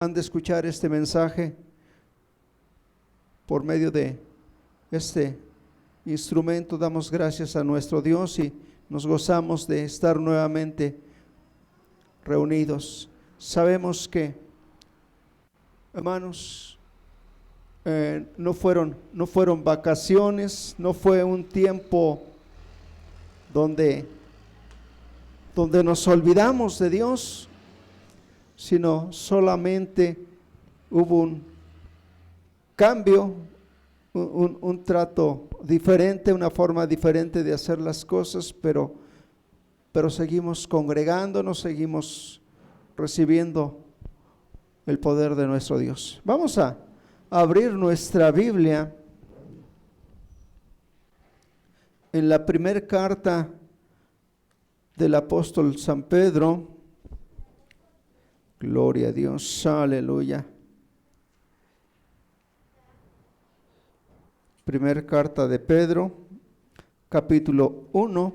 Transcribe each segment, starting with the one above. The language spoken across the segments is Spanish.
han de escuchar este mensaje por medio de este instrumento. Damos gracias a nuestro Dios y nos gozamos de estar nuevamente reunidos. Sabemos que, hermanos, no fueron vacaciones, no fue un tiempo donde nos olvidamos de Dios, sino solamente hubo un cambio, un trato diferente, una forma diferente de hacer las cosas, pero seguimos congregándonos, seguimos recibiendo el poder de nuestro Dios. Vamos a abrir nuestra Biblia en la primera carta del apóstol San Pedro. Gloria a Dios, aleluya. Primera carta de Pedro, capítulo 1,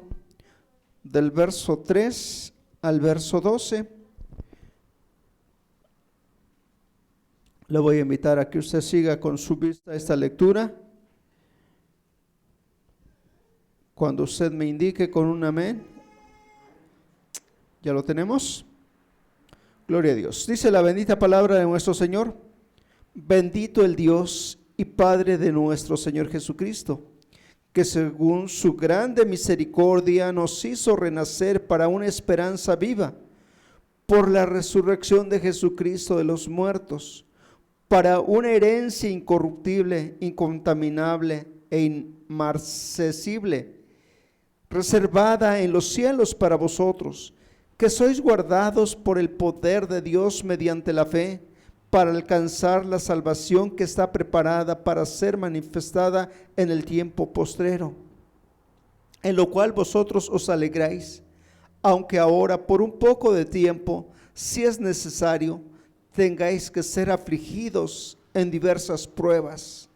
del verso 3 al verso 12. Le voy a invitar a que usted siga con su vista esta lectura. Cuando usted me indique con un amén. ¿Ya lo tenemos? Gloria a Dios. Dice la bendita palabra de nuestro Señor: bendito el Dios y Padre de nuestro Señor Jesucristo, que según su grande misericordia nos hizo renacer para una esperanza viva, por la resurrección de Jesucristo de los muertos, para una herencia incorruptible, incontaminable e inmarcesible, reservada en los cielos para vosotros, que sois guardados por el poder de Dios mediante la fe, para alcanzar la salvación que está preparada para ser manifestada en el tiempo postrero, en lo cual vosotros os alegráis, aunque ahora por un poco de tiempo, si es necesario, tengáis que ser afligidos en diversas pruebas,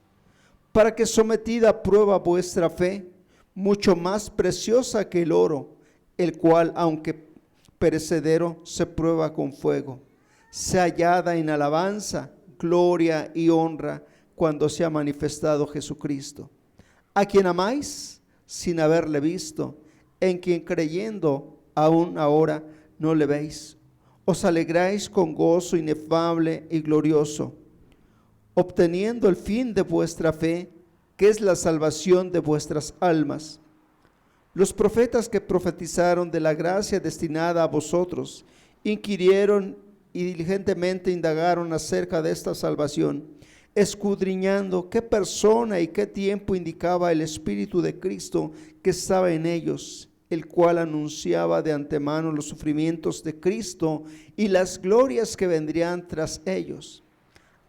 para que sometida a prueba vuestra fe, mucho más preciosa que el oro, el cual, aunque perecedero, se prueba con fuego, sea hallada en alabanza, gloria y honra cuando sea manifestado Jesucristo, a quien amáis sin haberle visto, en quien creyendo aún ahora no le veis, os alegráis con gozo inefable y glorioso, obteniendo el fin de vuestra fe, que es la salvación de vuestras almas. Los profetas que profetizaron de la gracia destinada a vosotros, inquirieron y diligentemente indagaron acerca de esta salvación, escudriñando qué persona y qué tiempo indicaba el Espíritu de Cristo que estaba en ellos, el cual anunciaba de antemano los sufrimientos de Cristo y las glorias que vendrían tras ellos.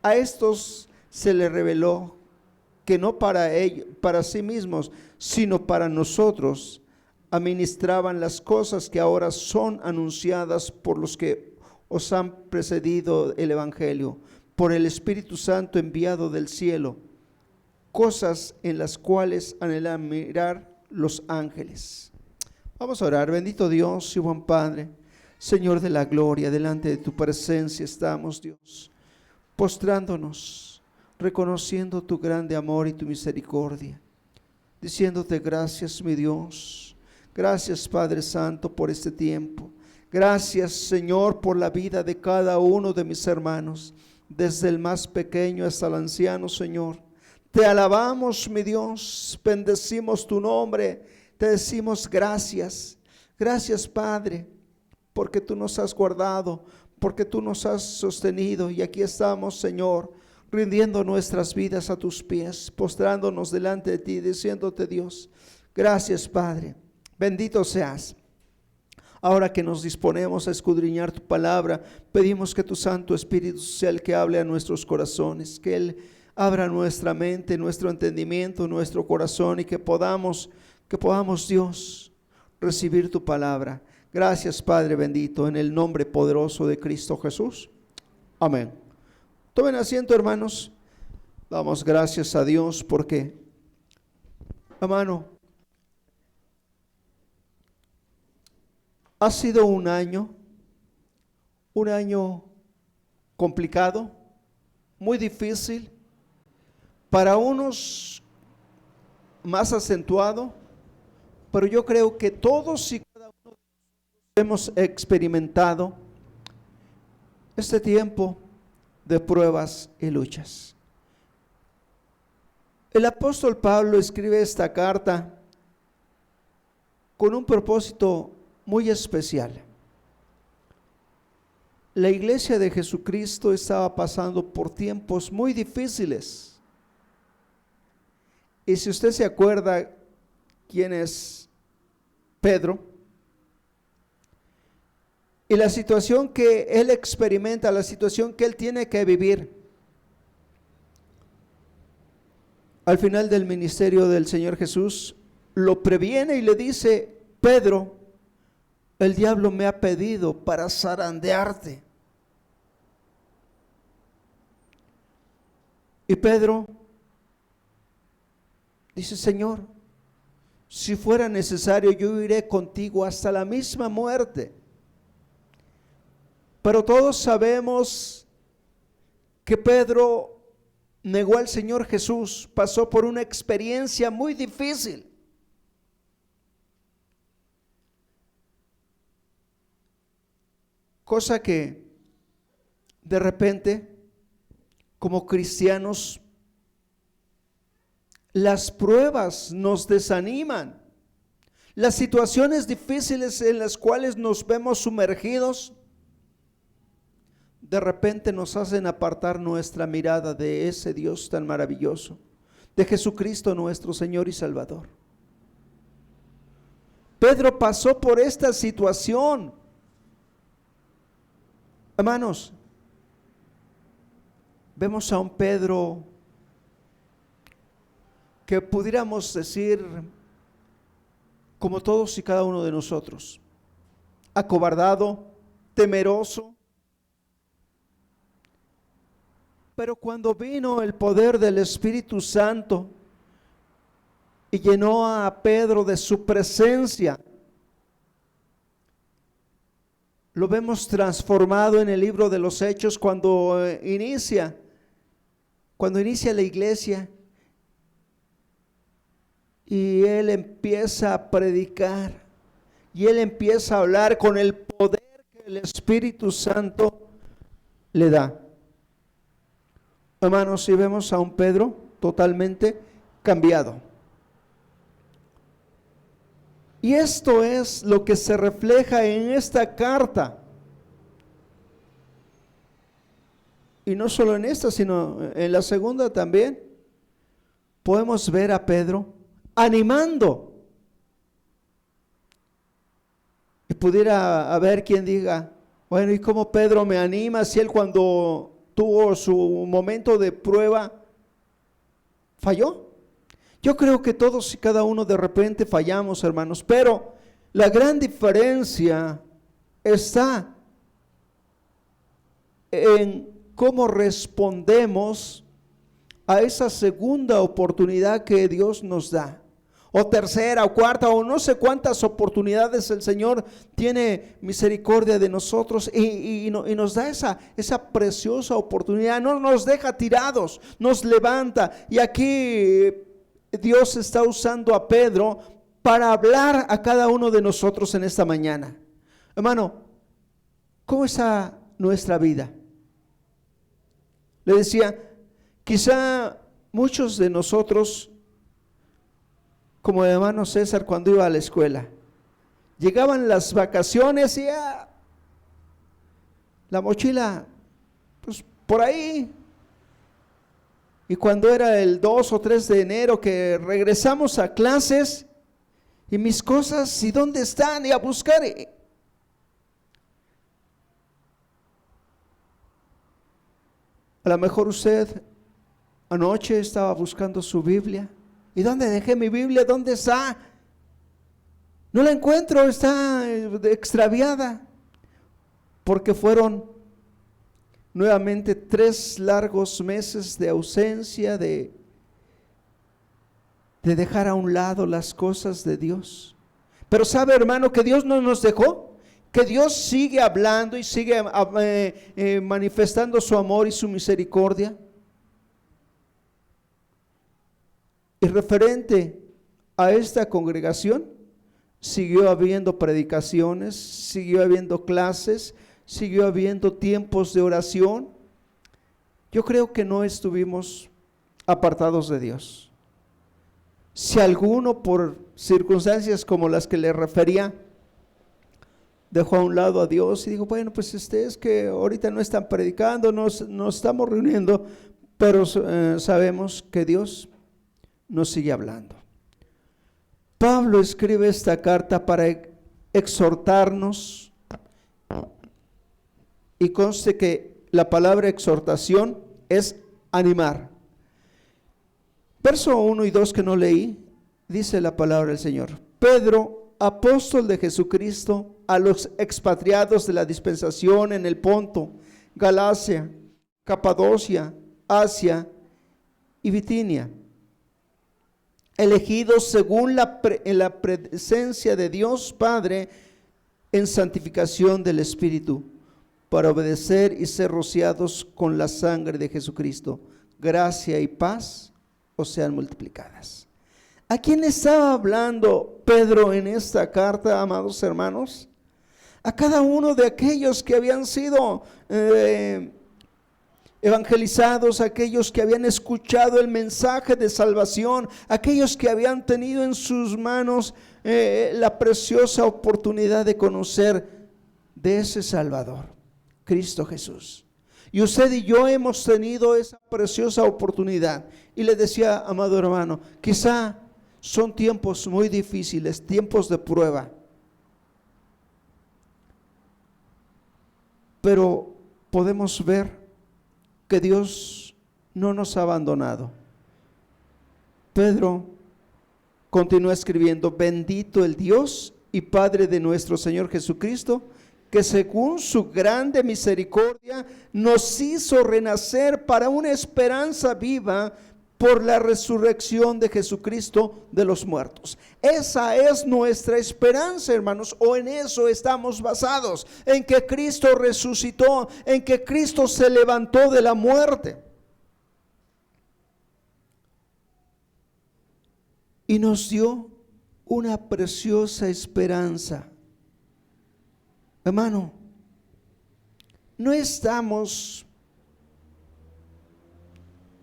A estos se les reveló que no para ellos, para sí mismos, sino para nosotros, administraban las cosas que ahora son anunciadas por los que os han precedido el Evangelio, por el Espíritu Santo enviado del cielo, cosas en las cuales anhelan mirar los ángeles. Vamos a orar. Bendito Dios y buen Padre, Señor de la gloria, delante de tu presencia estamos, Dios, postrándonos, reconociendo tu grande amor y tu misericordia, diciéndote gracias, mi Dios. Gracias, Padre Santo, por este tiempo. Gracias, Señor, por la vida de cada uno de mis hermanos, desde el más pequeño hasta el anciano, Señor. Te alabamos, mi Dios, bendecimos tu nombre, te decimos gracias. Gracias, Padre, porque tú nos has guardado, porque tú nos has sostenido, y aquí estamos, Señor, rindiendo nuestras vidas a tus pies, postrándonos delante de ti, diciéndote, Dios, gracias, Padre, bendito seas. Ahora que nos disponemos a escudriñar tu palabra, pedimos que tu Santo Espíritu sea el que hable a nuestros corazones, que Él abra nuestra mente, nuestro entendimiento, nuestro corazón, y que podamos, Dios, recibir tu palabra. Gracias, Padre bendito, en el nombre poderoso de Cristo Jesús. Amén. Tomen asiento, hermanos. Damos gracias a Dios porque, hermano, ha sido un año complicado, muy difícil, para unos más acentuado, pero yo creo que todos y cada uno hemos experimentado este tiempo de pruebas y luchas. El apóstol Pablo escribe esta carta con un propósito muy especial. La iglesia de Jesucristo estaba pasando por tiempos muy difíciles. Y si usted se acuerda quién es Pedro, y la situación que él experimenta, la situación que él tiene que vivir, al final del ministerio del Señor Jesús, lo previene y le dice: Pedro, el diablo me ha pedido para zarandearte. Y Pedro dice: Señor, si fuera necesario, yo iré contigo hasta la misma muerte. Pero todos sabemos que Pedro negó al Señor Jesús, pasó por una experiencia muy difícil. Cosa que de repente, como cristianos, las pruebas nos desaniman. Las situaciones difíciles en las cuales nos vemos sumergidos, de repente nos hacen apartar nuestra mirada de ese Dios tan maravilloso, de Jesucristo nuestro Señor y Salvador. Pedro pasó por esta situación. Hermanos, vemos a un Pedro que pudiéramos decir, como todos y cada uno de nosotros, acobardado, temeroso. Pero cuando vino el poder del Espíritu Santo y llenó a Pedro de su presencia, lo vemos transformado en el libro de los Hechos cuando inicia la iglesia y él empieza a predicar y él empieza a hablar con el poder que el Espíritu Santo le da. Hermanos, si vemos a un Pedro totalmente cambiado. Y esto es lo que se refleja en esta carta. Y no solo en esta, sino en la segunda también. Podemos ver a Pedro animando. Y pudiera haber quien diga: bueno, ¿y cómo Pedro me anima si él cuando tuvo su momento de prueba falló? Yo creo que todos y cada uno de repente fallamos, hermanos, pero la gran diferencia está en cómo respondemos a esa segunda oportunidad que Dios nos da, o tercera, o cuarta, o no sé cuántas oportunidades el Señor tiene misericordia de nosotros y nos da esa preciosa oportunidad. No nos deja tirados, nos levanta. Y aquí Dios está usando a Pedro para hablar a cada uno de nosotros en esta mañana. Hermano, ¿cómo está nuestra vida? Le decía, quizá muchos de nosotros, como el hermano César cuando iba a la escuela, llegaban las vacaciones y la mochila, pues por ahí. Y cuando era el 2 o 3 de enero que regresamos a clases, y mis cosas, ¿y dónde están? Y a buscar. A lo mejor usted anoche estaba buscando su Biblia. ¿Y dónde dejé mi Biblia? ¿Dónde está? No la encuentro, está extraviada. Porque fueron nuevamente 3 largos meses de ausencia, de dejar a un lado las cosas de Dios. Pero sabe, hermano, que Dios no nos dejó, que Dios sigue hablando y sigue manifestando su amor y su misericordia. Y referente a esta congregación, siguió habiendo predicaciones, siguió habiendo clases, siguió habiendo tiempos de oración. Yo creo que no estuvimos apartados de Dios. Si alguno por circunstancias como las que le refería, dejó a un lado a Dios y dijo, bueno, pues es que ahorita no están predicando, nos estamos reuniendo, pero sabemos que Dios nos sigue hablando. Pablo escribe esta carta para exhortarnos, y conste que la palabra exhortación es animar. Verso 1 y 2 que no leí, dice la palabra del Señor: Pedro, apóstol de Jesucristo, a los expatriados de la dispensación en el Ponto, Galacia, Capadocia, Asia y Bitinia, elegidos según en la presencia de Dios Padre en santificación del Espíritu, para obedecer y ser rociados con la sangre de Jesucristo. Gracia y paz os sean multiplicadas. ¿A quién estaba hablando Pedro en esta carta, amados hermanos? A cada uno de aquellos que habían sido evangelizados, aquellos que habían escuchado el mensaje de salvación, aquellos que habían tenido en sus manos la preciosa oportunidad de conocer de ese Salvador, Cristo Jesús. Y usted y yo hemos tenido esa preciosa oportunidad. Y le decía, amado hermano, quizá son tiempos muy difíciles, tiempos de prueba, pero podemos ver que Dios no nos ha abandonado. Pedro continúa escribiendo: bendito el Dios y Padre de nuestro Señor Jesucristo, que según su grande misericordia nos hizo renacer para una esperanza viva por la resurrección de Jesucristo de los muertos. Esa es nuestra esperanza, hermanos, o en eso estamos basados, en que Cristo resucitó, en que Cristo se levantó de la muerte y nos dio una preciosa esperanza. Hermano, no estamos,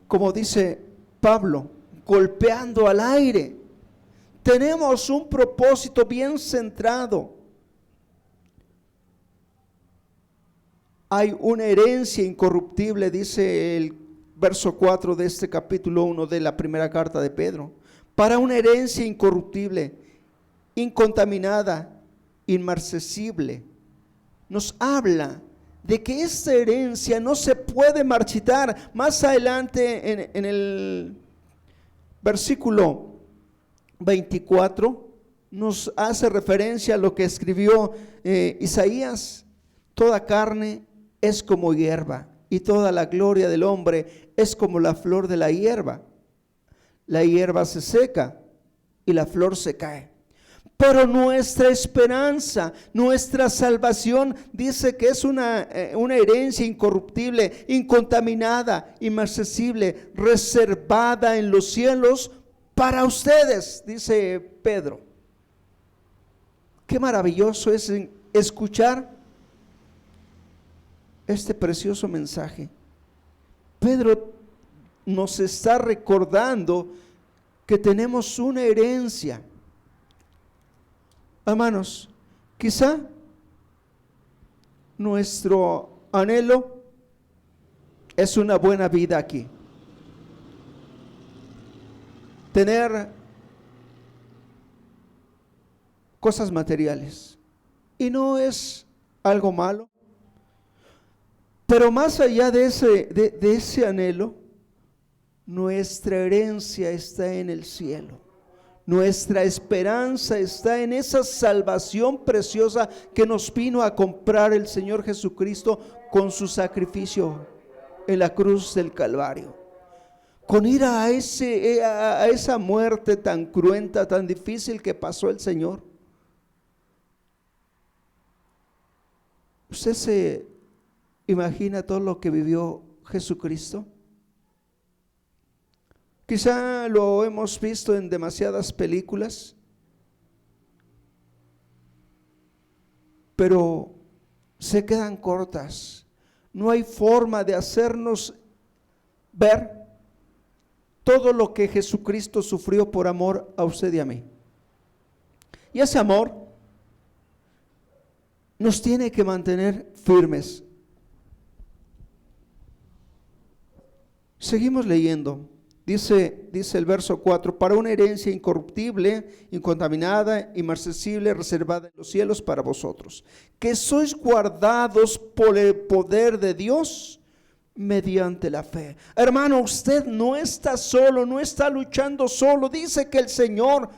como dice Pablo, golpeando al aire. Tenemos un propósito bien centrado. Hay una herencia incorruptible, dice el verso 4 de este capítulo 1 de la primera carta de Pedro. Para una herencia incorruptible, incontaminada, inmarcesible. Nos habla de que esta herencia no se puede marchitar. Más adelante en el versículo 24 nos hace referencia a lo que escribió Isaías: toda carne es como hierba y toda la gloria del hombre es como la flor de la hierba. La hierba se seca y la flor se cae, pero nuestra esperanza, nuestra salvación, dice que es una herencia incorruptible, incontaminada, inmarcesible, reservada en los cielos para ustedes, dice Pedro. Qué maravilloso es escuchar este precioso mensaje. Pedro nos está recordando que tenemos una herencia. Hermanos, quizá nuestro anhelo es una buena vida aquí, tener cosas materiales, y no es algo malo, pero más allá de ese anhelo, nuestra herencia está en el cielo. Nuestra esperanza está en esa salvación preciosa que nos vino a comprar el Señor Jesucristo con su sacrificio en la cruz del Calvario. Con ir a esa muerte tan cruenta, tan difícil que pasó el Señor. ¿Usted se imagina todo lo que vivió Jesucristo? Quizá lo hemos visto en demasiadas películas, pero se quedan cortas. No hay forma de hacernos ver todo lo que Jesucristo sufrió por amor a usted y a mí. Y ese amor nos tiene que mantener firmes. Seguimos leyendo. Dice el verso 4, para una herencia incorruptible, incontaminada, inmarcesible, reservada en los cielos para vosotros, que sois guardados por el poder de Dios mediante la fe. Hermano, usted no está solo, no está luchando solo. Dice que el Señor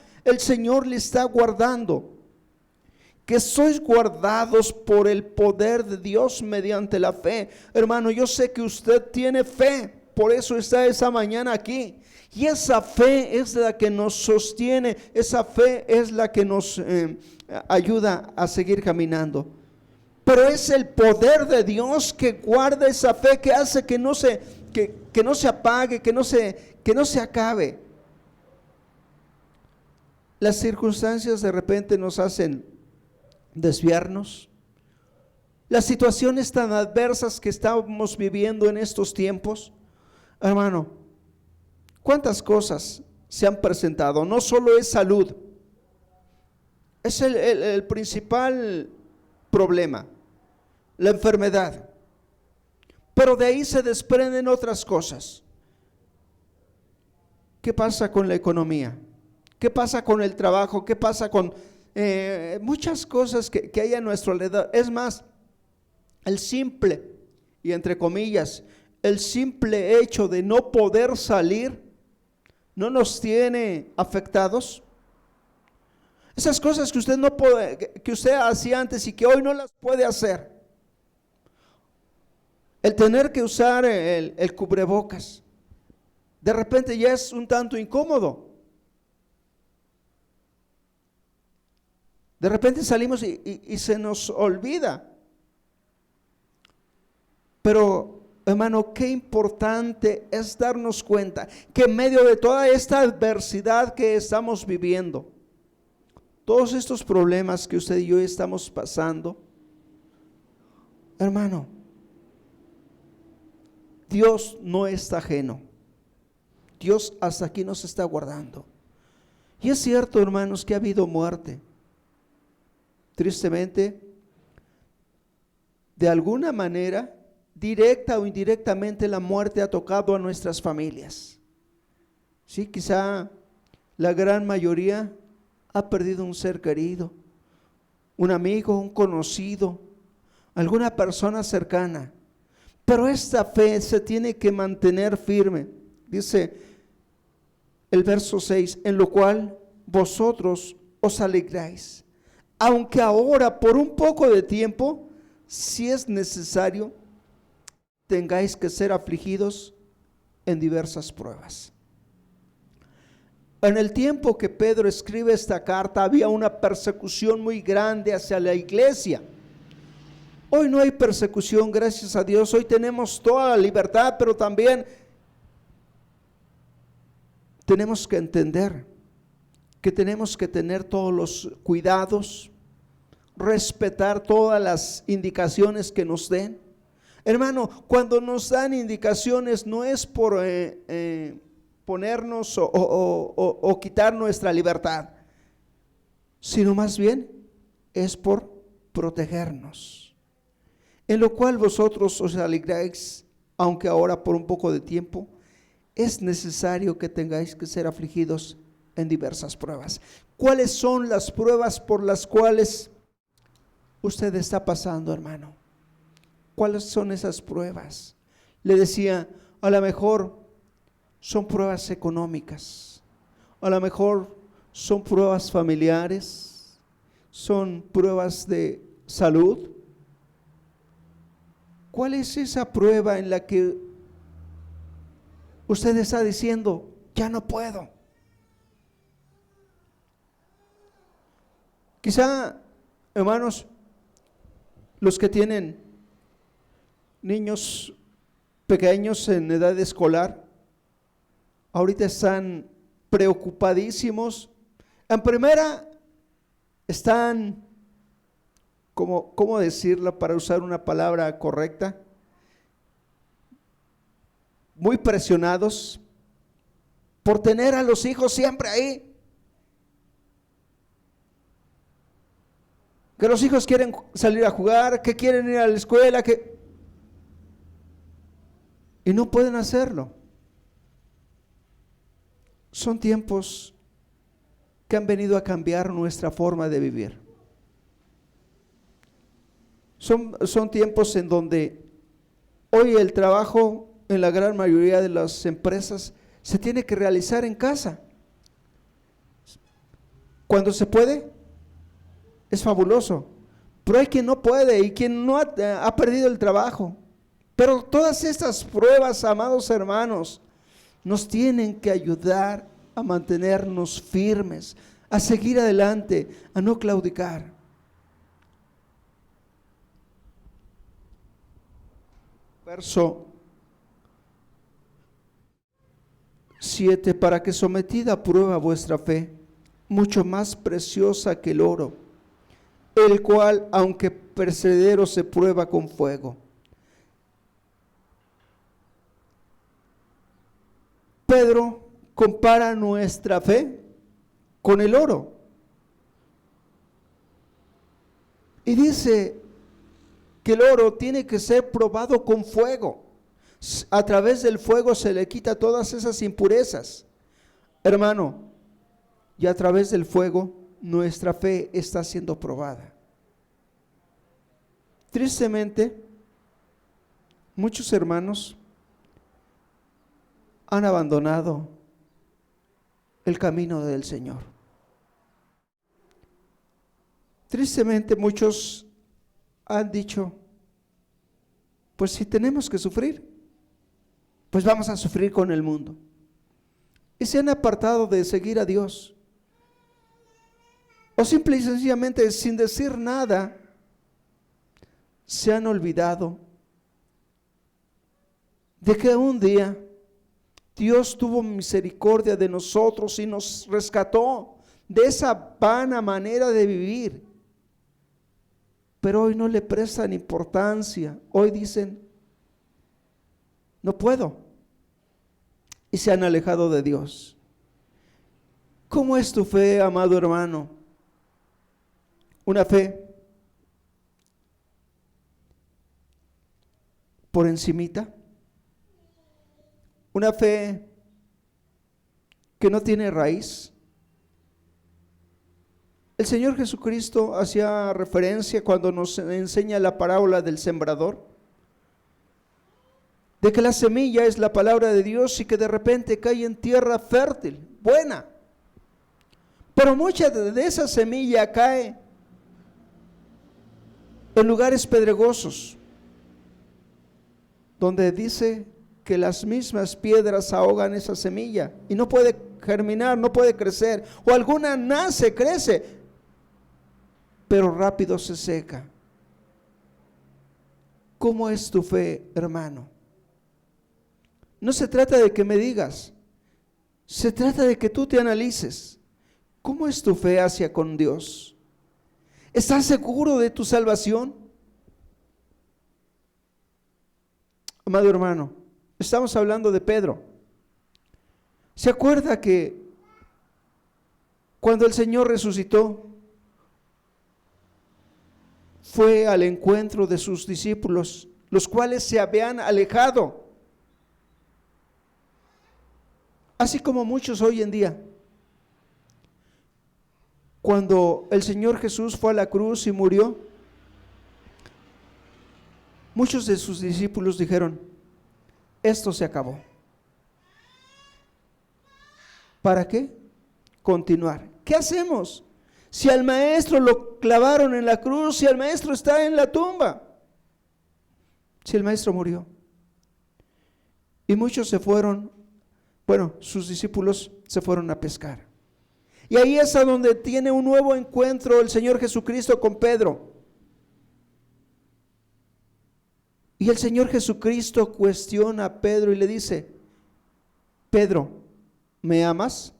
le está guardando. Que sois guardados por el poder de Dios mediante la fe. Hermano, yo sé que usted tiene fe. Por eso está esa mañana aquí. Y esa fe es la que nos sostiene. Esa fe es la que nos ayuda a seguir caminando. Pero es el poder de Dios que guarda esa fe, que hace que no se apague, que no se acabe. Las circunstancias de repente nos hacen desviarnos. Las situaciones tan adversas que estamos viviendo en estos tiempos. Hermano, ¿cuántas cosas se han presentado? No solo es salud, es el principal problema, la enfermedad, pero de ahí se desprenden otras cosas. ¿Qué pasa con la economía? ¿Qué pasa con el trabajo? ¿Qué pasa con muchas cosas que hay a nuestro alrededor? Es más, el simple, y entre comillas, el simple hecho de no poder salir no nos tiene afectados. Esas cosas que usted no puede, que usted hacía antes y que hoy no las puede hacer. El tener que usar el cubrebocas, de repente ya es un tanto incómodo. De repente salimos y se nos olvida. Pero hermano, qué importante es darnos cuenta que en medio de toda esta adversidad que estamos viviendo, todos estos problemas que usted y yo estamos pasando, hermano, Dios no está ajeno. Dios hasta aquí nos está guardando. Y es cierto, hermanos, que ha habido muerte. Tristemente, de alguna manera, directa o indirectamente, la muerte ha tocado a nuestras familias. Sí, quizá la gran mayoría ha perdido un ser querido, un amigo, un conocido, alguna persona cercana. Pero esta fe se tiene que mantener firme. Dice el verso 6, en lo cual vosotros os alegráis, aunque ahora por un poco de tiempo, si es necesario, tengáis que ser afligidos en diversas pruebas. En el tiempo que Pedro escribe esta carta, había una persecución muy grande hacia la iglesia. Hoy no hay persecución, gracias a Dios. Hoy tenemos toda la libertad, pero también tenemos que entender que tenemos que tener todos los cuidados, respetar todas las indicaciones que nos den. Hermano, cuando nos dan indicaciones no es por ponernos o quitar nuestra libertad, sino más bien es por protegernos. En lo cual vosotros os alegráis, aunque ahora por un poco de tiempo, es necesario que tengáis que ser afligidos en diversas pruebas. ¿Cuáles son las pruebas por las cuales usted está pasando, hermano? ¿Cuáles son esas pruebas? Le decía, a lo mejor son pruebas económicas, a lo mejor son pruebas familiares, son pruebas de salud. ¿Cuál es esa prueba en la que usted está diciendo, ya no puedo? Quizá, hermanos, Los que tienen niños pequeños en edad escolar, ahorita están preocupadísimos. En primera, están, ¿cómo decirlo para usar una palabra correcta? Muy presionados por tener a los hijos siempre ahí. Que los hijos quieren salir a jugar, que quieren ir a la escuela, y no pueden hacerlo. Son tiempos que han venido a cambiar nuestra forma de vivir. Son tiempos en donde hoy el trabajo en la gran mayoría de las empresas se tiene que realizar en casa. Cuando se puede, es fabuloso, pero hay quien no puede y quien no ha perdido el trabajo. Pero todas estas pruebas, amados hermanos, nos tienen que ayudar a mantenernos firmes, a seguir adelante, a no claudicar. Verso 7: para que sometida a prueba vuestra fe, mucho más preciosa que el oro, el cual, aunque perecedero, se prueba con fuego. Pedro compara nuestra fe con el oro y dice que el oro tiene que ser probado con fuego. A través del fuego se le quita todas esas impurezas, hermano, y a través del fuego nuestra fe está siendo probada. Tristemente, muchos hermanos han abandonado el camino del Señor. Tristemente, muchos han dicho, pues si tenemos que sufrir, pues vamos a sufrir con el mundo. Y se han apartado de seguir a Dios. O simple y sencillamente, sin decir nada, se han olvidado de que un día Dios tuvo misericordia de nosotros y nos rescató de esa vana manera de vivir. Pero hoy no le prestan importancia. Hoy dicen, no puedo. Y se han alejado de Dios. ¿Cómo es tu fe, amado hermano? Una fe por encimita. Una fe que no tiene raíz. El Señor Jesucristo hacía referencia cuando nos enseña la parábola del sembrador, de que la semilla es la palabra de Dios y que de repente cae en tierra fértil, buena. Pero mucha de esa semilla cae en lugares pedregosos, donde dice que las mismas piedras ahogan esa semilla y no puede germinar, no puede crecer, o alguna nace, crece, pero rápido se seca. ¿Cómo es tu fe, hermano? No se trata de que me digas, se trata de que tú te analices. ¿Cómo es tu fe hacia con Dios? ¿Estás seguro de tu salvación? Amado hermano, estamos hablando de Pedro. ¿Se acuerda que cuando el Señor resucitó, fue al encuentro de sus discípulos, los cuales se habían alejado? Así como muchos hoy en día. Cuando el Señor Jesús fue a la cruz y murió, muchos de sus discípulos dijeron, esto se acabó. ¿Para qué? Continuar. ¿Qué hacemos? Si al maestro lo clavaron en la cruz, si el maestro está en la tumba, si el maestro murió. Y muchos se fueron, sus discípulos se fueron a pescar. Y ahí es a donde tiene un nuevo encuentro el Señor Jesucristo con Pedro. Y el Señor Jesucristo cuestiona a Pedro y le dice: Pedro, ¿me amas?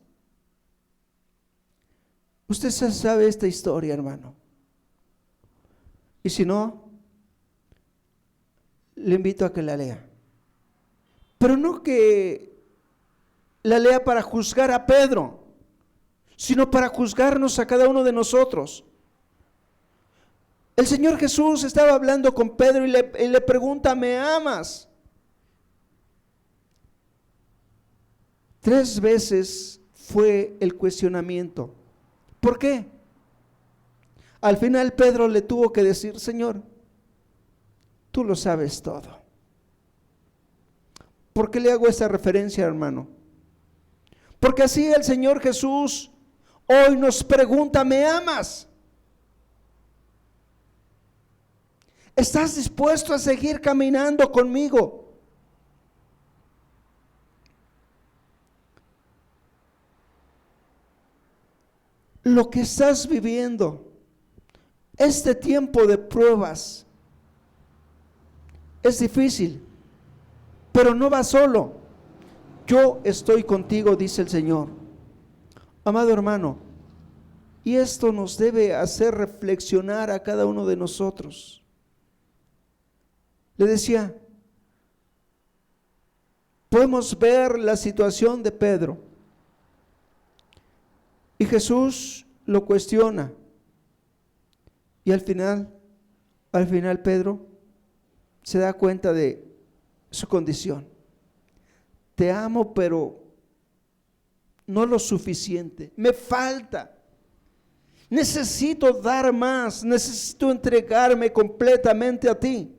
Usted sabe esta historia, hermano. Y si no, le invito a que la lea. Pero no que la lea para juzgar a Pedro, sino para juzgarnos a cada uno de nosotros. El Señor Jesús estaba hablando con Pedro y le pregunta: ¿me amas? 3 veces fue el cuestionamiento. ¿Por qué? Al final Pedro le tuvo que decir: Señor, tú lo sabes todo. ¿Por qué le hago esta referencia, hermano? Porque así el Señor Jesús hoy nos pregunta: ¿me amas? ¿Estás dispuesto a seguir caminando conmigo? Lo que estás viviendo, este tiempo de pruebas, es difícil, pero no vas solo. Yo estoy contigo, dice el Señor. Amado hermano, y esto nos debe hacer reflexionar a cada uno de nosotros. Le decía, podemos ver la situación de Pedro y Jesús lo cuestiona, y al final Pedro se da cuenta de su condición. Te amo, pero no lo suficiente, me falta. Necesito dar más, necesito entregarme completamente a ti.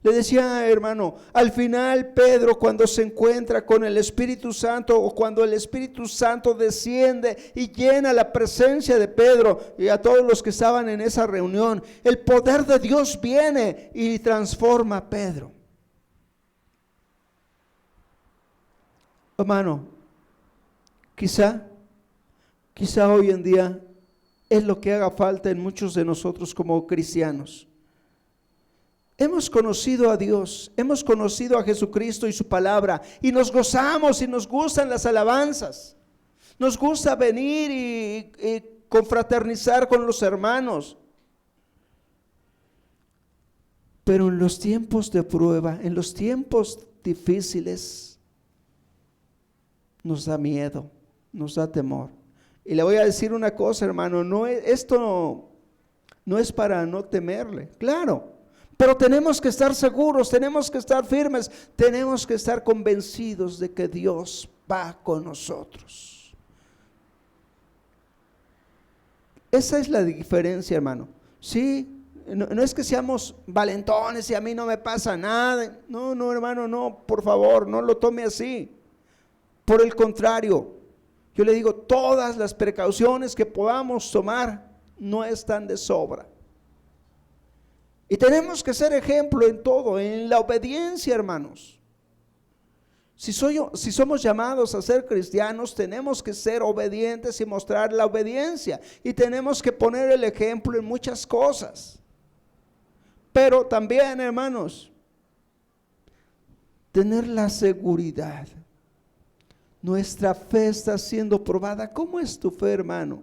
Le decía, hermano, al final Pedro, cuando se encuentra con el Espíritu Santo, o cuando el Espíritu Santo desciende y llena la presencia de Pedro y a todos los que estaban en esa reunión, el poder de Dios viene y transforma a Pedro. Hermano, quizá hoy en día es lo que haga falta en muchos de nosotros como cristianos. Hemos conocido a Dios, hemos conocido a Jesucristo y su palabra, y nos gozamos y nos gustan las alabanzas. Nos gusta venir y confraternizar con los hermanos. Pero en los tiempos de prueba, en los tiempos difíciles, nos da miedo, nos da temor. Y le voy a decir una cosa, hermano, esto no es para no temerle, claro. Pero tenemos que estar seguros, tenemos que estar firmes, tenemos que estar convencidos de que Dios va con nosotros. Esa es la diferencia, hermano. Sí, no es que seamos valentones y a mí no me pasa nada. No, hermano, no, por favor, no lo tome así. Por el contrario, yo le digo, todas las precauciones que podamos tomar no están de sobra. Y tenemos que ser ejemplo en todo, en la obediencia, hermanos. Si somos llamados a ser cristianos, tenemos que ser obedientes y mostrar la obediencia. Y tenemos que poner el ejemplo en muchas cosas. Pero también, hermanos, tener la seguridad. Nuestra fe está siendo probada. ¿Cómo es tu fe, hermano?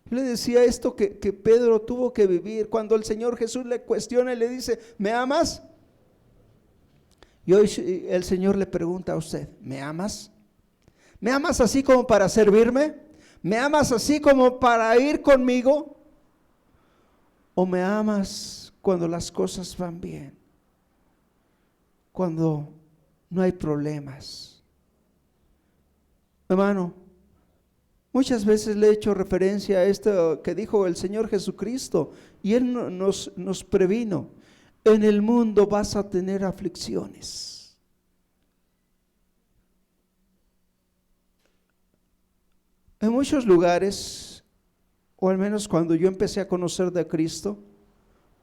Yo le decía esto que Pedro tuvo que vivir cuando el Señor Jesús le cuestiona y le dice: ¿me amas? Y hoy el Señor le pregunta a usted: ¿me amas? ¿Me amas así como para servirme? ¿Me amas así como para ir conmigo? ¿O me amas cuando las cosas van bien? Cuando no hay problemas. Hermano, muchas veces le he hecho referencia a esto que dijo el Señor Jesucristo, y Él nos previno: en el mundo vas a tener aflicciones. En muchos lugares, o al menos cuando yo empecé a conocer de Cristo,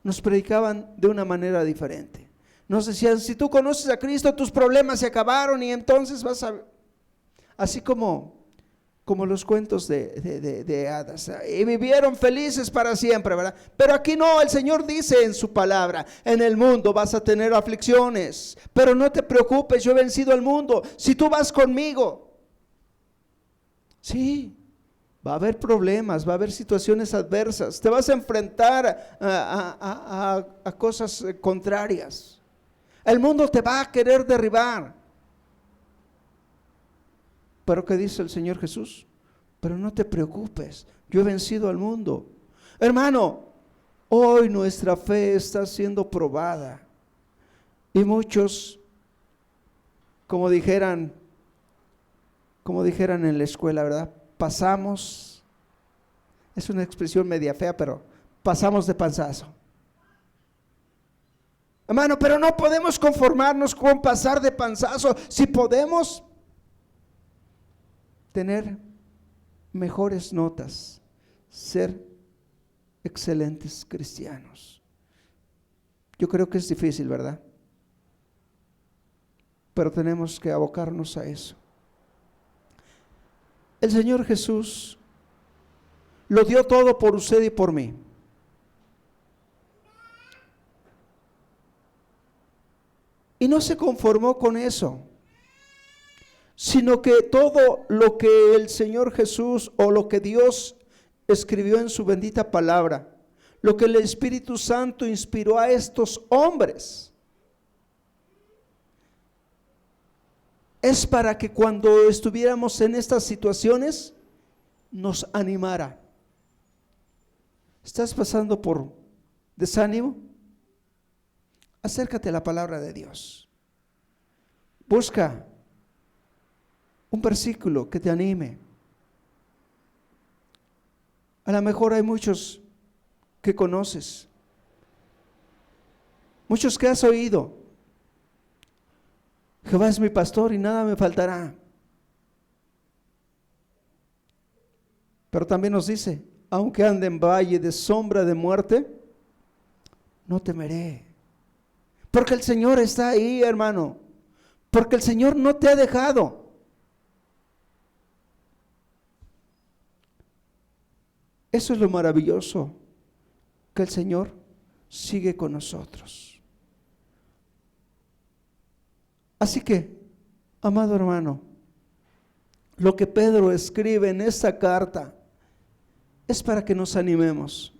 nos predicaban de una manera diferente. Nos decían: si tú conoces a Cristo, tus problemas se acabaron y entonces vas a... Así como como los cuentos de hadas, y vivieron felices para siempre, ¿verdad? Pero aquí no, el Señor dice en su palabra: en el mundo vas a tener aflicciones, pero no te preocupes, yo he vencido al mundo. Si tú vas conmigo, sí, va a haber problemas, va a haber situaciones adversas, te vas a enfrentar a cosas contrarias. El mundo te va a querer derribar. Pero ¿qué dice el Señor Jesús? Pero no te preocupes, yo he vencido al mundo. Hermano, hoy nuestra fe está siendo probada. Y muchos, como dijeran en la escuela, ¿verdad? Pasamos, es una expresión media fea, pero pasamos de panzazo. Hermano, pero no podemos conformarnos con pasar de panzazo. Si podemos tener mejores notas, ser excelentes cristianos. Yo creo que es difícil, ¿verdad? Pero tenemos que abocarnos a eso. El Señor Jesús lo dio todo por usted y por mí. Y no se conformó con eso, sino que todo lo que el Señor Jesús, o lo que Dios escribió en su bendita palabra, lo que el Espíritu Santo inspiró a estos hombres, es para que cuando estuviéramos en estas situaciones nos animara. ¿Estás pasando por desánimo? Acércate a la palabra de Dios. Busca un versículo que te anime. A lo mejor hay muchos que conoces, muchos que has oído. Jehová es mi pastor y nada me faltará. Pero también nos dice: aunque ande en valle de sombra de muerte, no temeré. Porque el Señor está ahí, hermano. Porque el Señor no te ha dejado. Eso es lo maravilloso, que el Señor sigue con nosotros. Así que, amado hermano, lo que Pedro escribe en esta carta es para que nos animemos.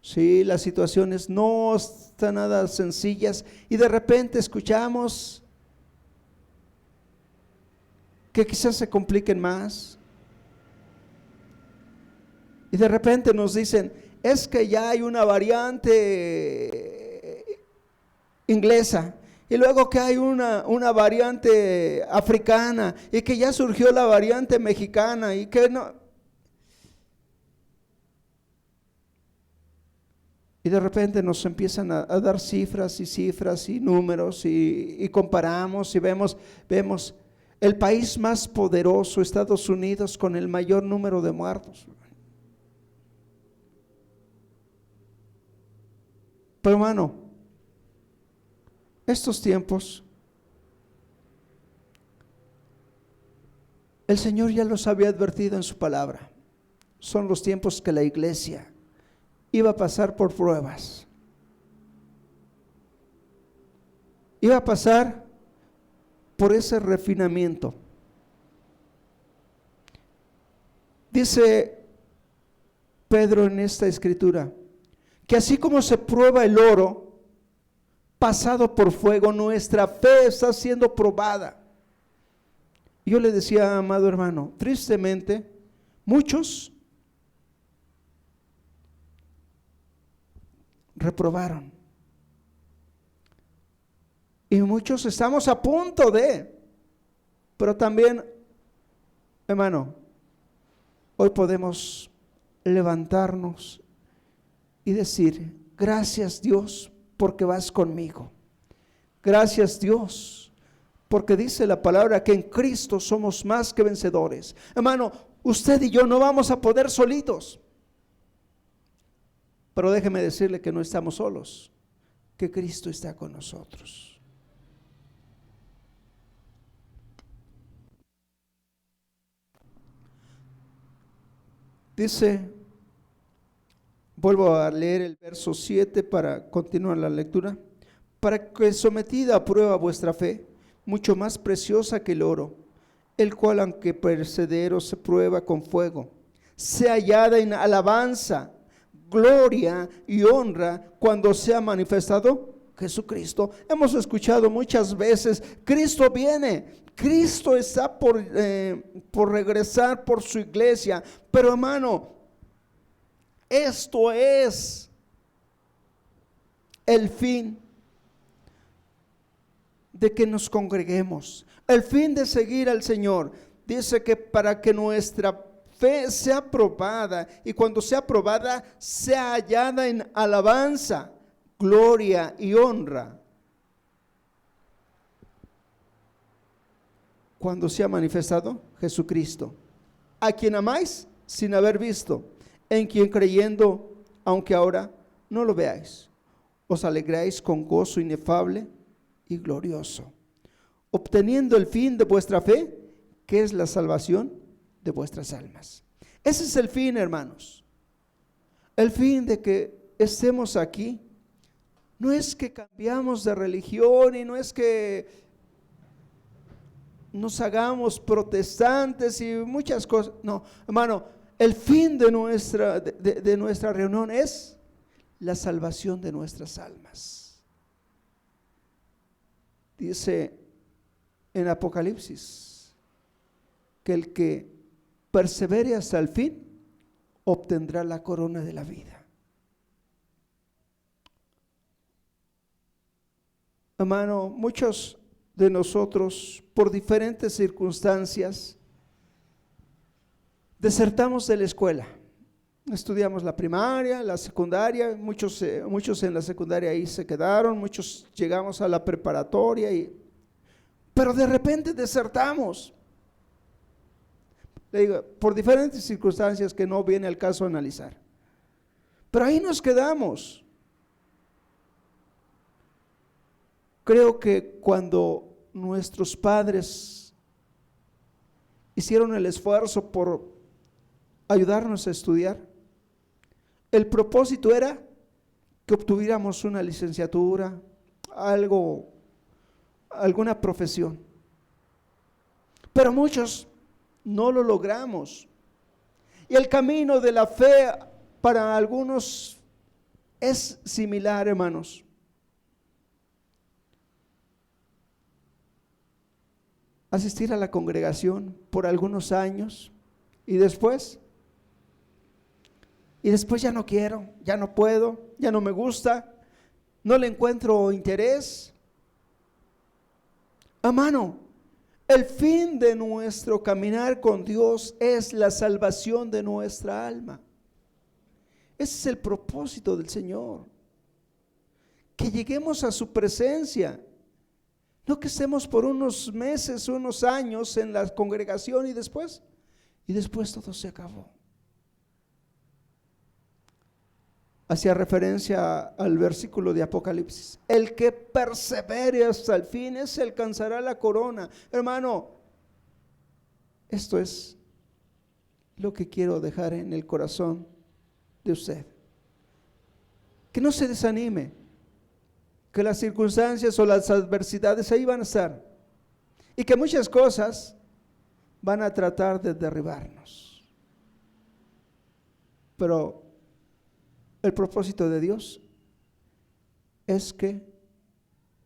Sí, las situaciones no están nada sencillas y de repente escuchamos que quizás se compliquen más. Y de repente nos dicen: es que ya hay una variante inglesa, y luego que hay una variante africana, y que ya surgió la variante mexicana, y que no. Y de repente nos empiezan a dar cifras y números, y comparamos y vemos el país más poderoso, Estados Unidos, con el mayor número de muertos. Pero hermano, estos tiempos, el Señor ya los había advertido en su palabra. Son los tiempos que la iglesia iba a pasar por pruebas. Iba a pasar por ese refinamiento. Dice Pedro en esta escritura que así como se prueba el oro pasado por fuego, nuestra fe está siendo probada. Yo le decía, amado hermano, tristemente, muchos reprobaron. Y muchos estamos a punto de, pero también, hermano, hoy podemos levantarnos y decir: gracias Dios porque vas conmigo. Gracias Dios porque dice la palabra que en Cristo somos más que vencedores. Hermano, usted y yo no vamos a poder solitos. Pero déjeme decirle que no estamos solos, que Cristo está con nosotros. Dice, vuelvo a leer el verso 7 para continuar la lectura. Para que sometida a prueba vuestra fe, mucho más preciosa que el oro, el cual aunque perecedero se prueba con fuego, sea hallada en alabanza, gloria y honra cuando sea manifestado Jesucristo. Hemos escuchado muchas veces, Cristo viene, Cristo está por regresar por su iglesia. Pero hermano, esto es el fin de que nos congreguemos, el fin de seguir al Señor. Dice que para que nuestra fe sea probada, y cuando sea probada, sea hallada en alabanza, gloria y honra cuando sea manifestado Jesucristo, a quien amáis sin haber visto, en quien creyendo, aunque ahora no lo veáis, os alegráis con gozo inefable y glorioso, obteniendo el fin de vuestra fe, que es la salvación de vuestras almas. Ese es el fin, hermanos. El fin de que estemos aquí no es que cambiamos de religión, y no es que nos hagamos protestantes y muchas cosas. No, hermano, el fin de nuestra reunión es la salvación de nuestras almas. Dice en Apocalipsis que el que persevere hasta el fin obtendrá la corona de la vida. Hermano, muchos de nosotros, por diferentes circunstancias, desertamos de la escuela. Estudiamos la primaria, la secundaria, muchos en la secundaria ahí se quedaron, muchos llegamos a la preparatoria, pero de repente desertamos. Le digo, por diferentes circunstancias que no viene al caso analizar. Pero ahí nos quedamos. Creo que cuando nuestros padres hicieron el esfuerzo por ayudarnos a estudiar, el propósito era que obtuviéramos una licenciatura, alguna profesión. Pero muchos no lo logramos. Y el camino de la fe para algunos es similar, hermanos. Asistir a la congregación por algunos años y después ya no quiero, ya no puedo, ya no me gusta, no le encuentro interés. Hermano, el fin de nuestro caminar con Dios es la salvación de nuestra alma. Ese es el propósito del Señor, que lleguemos a su presencia. No que estemos por unos meses, unos años en la congregación y después todo se acabó. Hacía referencia al versículo de Apocalipsis. El que persevere hasta el fin, ese alcanzará la corona. Hermano, esto es lo que quiero dejar en el corazón de usted. Que no se desanime, que las circunstancias o las adversidades ahí van a estar, y que muchas cosas van a tratar de derribarnos. Pero el propósito de Dios es que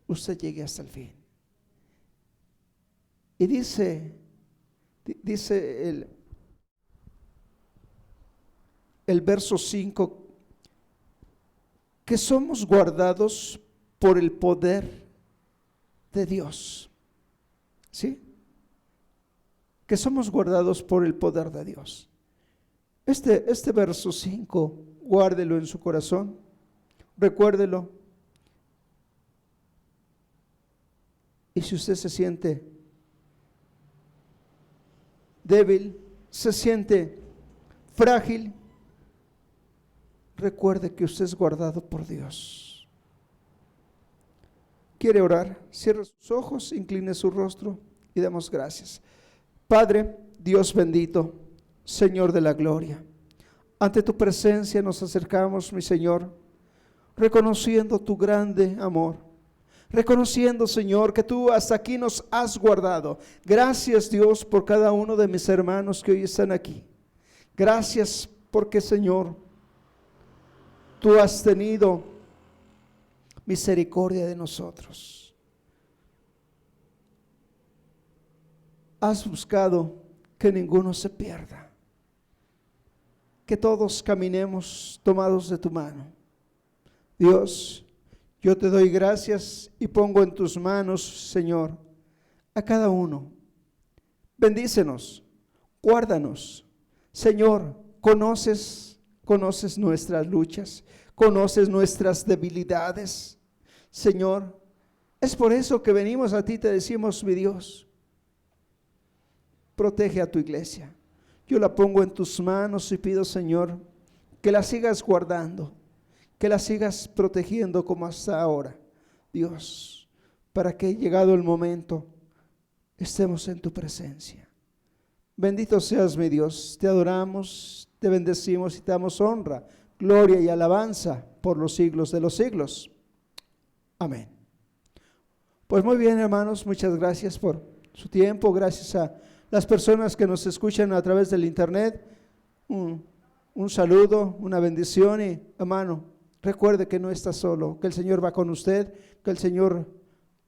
usted llegue hasta el fin. Y dice el verso 5, que somos guardados por el poder de Dios. ¿Sí? Que somos guardados por el poder de Dios. Este verso 5, guárdelo en su corazón, recuérdelo. Y si usted se siente débil, se siente frágil, recuerde que usted es guardado por Dios. ¿Quiere orar? Cierre sus ojos, incline su rostro y demos gracias. Padre, Dios bendito, Señor de la gloria, Ante tu presencia nos acercamos, mi Señor, reconociendo tu grande amor, reconociendo, Señor, que tú hasta aquí nos has guardado. Gracias, Dios, por cada uno de mis hermanos que hoy están aquí. Gracias porque, Señor, tú has tenido misericordia de nosotros. Has buscado que ninguno se pierda, que todos caminemos tomados de tu mano. Dios, yo te doy gracias y pongo en tus manos, Señor, a cada uno. Bendícenos, guárdanos. Señor, conoces nuestras luchas, conoces nuestras debilidades. Señor, es por eso que venimos a ti, te decimos, mi Dios, protege a tu iglesia. Yo la pongo en tus manos y pido, Señor, que la sigas guardando, que la sigas protegiendo como hasta ahora, Dios, para que llegado el momento estemos en tu presencia. Bendito seas, mi Dios, te adoramos, te bendecimos y te damos honra, gloria y alabanza por los siglos de los siglos. Amén. Pues muy bien, hermanos, muchas gracias por su tiempo, gracias a las personas que nos escuchan a través del internet. Un saludo, una bendición y, hermano, recuerde que no está solo, que el Señor va con usted, que el Señor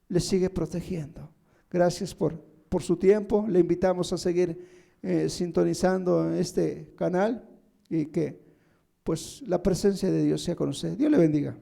le sigue protegiendo. Gracias por su tiempo. Le invitamos a seguir sintonizando este canal y que pues la presencia de Dios sea con usted. Dios le bendiga.